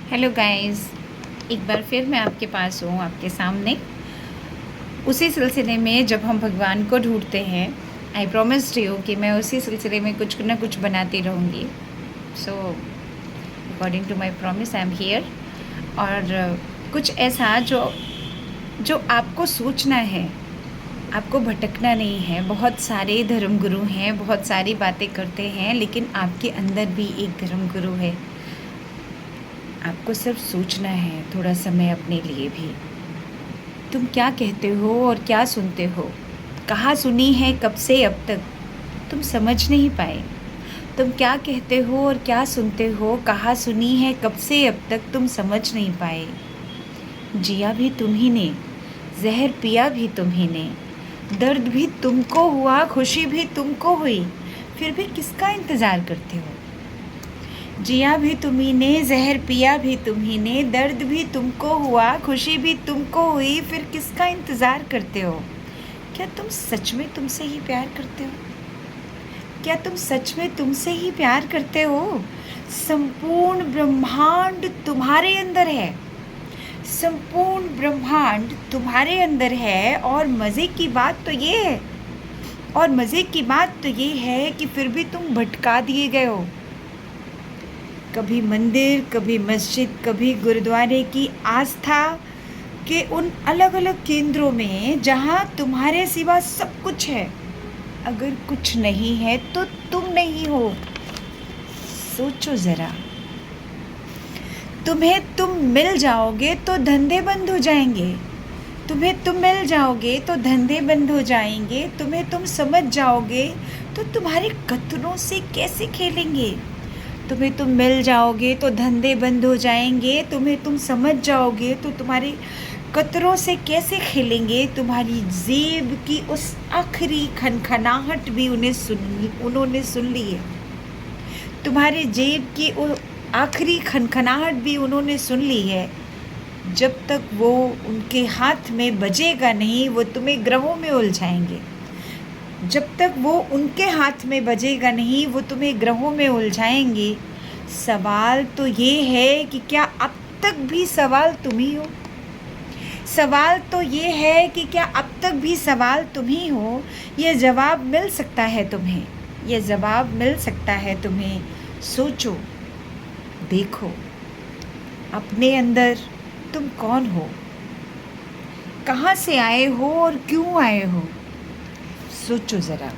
Hello guys, एक बार फिर मैं आपके पास हूँ, आपके सामने उसी सिलसिले में जब हम भगवान को ढूंढते हैं। आई प्रॉमिस्ड यू कि मैं उसी सिलसिले में कुछ ना कुछ बनाती रहूँगी। So according to my promise I am here. और कुछ ऐसा जो जो आपको सोचना है, आपको भटकना नहीं है। बहुत सारे धर्मगुरु हैं, बहुत सारी बातें करते हैं, लेकिन आपके अंदर भी एक धर्मगुरु है। आपको सिर्फ सोचना है, थोड़ा समय अपने लिए भी। तुम क्या कहते हो और क्या सुनते हो, कहाँ सुनी है कब से अब तक, तुम समझ नहीं पाए। तुम क्या कहते हो और क्या सुनते हो, कहाँ सुनी है कब से अब तक, तुम समझ नहीं पाए। जिया भी तुम ही ने, जहर पिया भी तुम ही ने, दर्द भी तुमको हुआ, खुशी भी तुमको हुई, फिर भी किसका इंतज़ार करते हो। जिया भी तुम्ही ने, जहर पिया भी तुम्ही ने, दर्द भी तुमको हुआ, खुशी भी तुमको हुई, फिर किसका इंतज़ार करते हो। क्या तुम सच में तुमसे ही प्यार करते हो? क्या तुम सच में तुमसे ही प्यार करते हो? संपूर्ण ब्रह्मांड तुम्हारे अंदर है, संपूर्ण ब्रह्मांड तुम्हारे अंदर है। और मज़े की बात तो ये है, और मज़े की बात तो ये है कि फिर भी तुम भटका दिए गए हो। कभी मंदिर, कभी मस्जिद, कभी गुरुद्वारे की आस्था के उन अलग अलग केंद्रों में जहाँ तुम्हारे सिवा सब कुछ है। अगर कुछ नहीं है तो तुम नहीं हो। सोचो ज़रा, तुम्हें तुम मिल जाओगे तो धंधे बंद हो जाएंगे। तुम्हें तुम मिल जाओगे तो धंधे बंद हो जाएंगे। तुम्हें तुम समझ जाओगे तो तुम्हारे कतरों से कैसे खेलेंगे। तुम्हें तुम मिल जाओगे तो धंधे बंद हो जाएंगे। तुम्हें तुम समझ जाओगे तो तुम्हारे कतरों से कैसे खेलेंगे। तुम्हारी जेब की उस आखिरी खनखनाहट भी उन्होंने सुन ली है। तुम्हारे जेब की आखिरी खनखनाहट भी उन्होंने सुन ली है। जब तक वो उनके हाथ में बजेगा नहीं, वो तुम्हें ग्रहों में उलझाएंगे। जब तक वो उनके हाथ में बजेगा नहीं, वो तुम्हें ग्रहों में उलझाएंगे। सवाल तो ये है कि क्या अब तक भी सवाल तुम ही हो। सवाल तो ये है कि क्या अब तक भी सवाल तुम ही हो। ये जवाब मिल सकता है तुम्हें, ये जवाब मिल सकता है तुम्हें। सोचो, देखो अपने अंदर तुम कौन हो, कहाँ से आए हो और क्यों आए हो। सोचो ज़रा।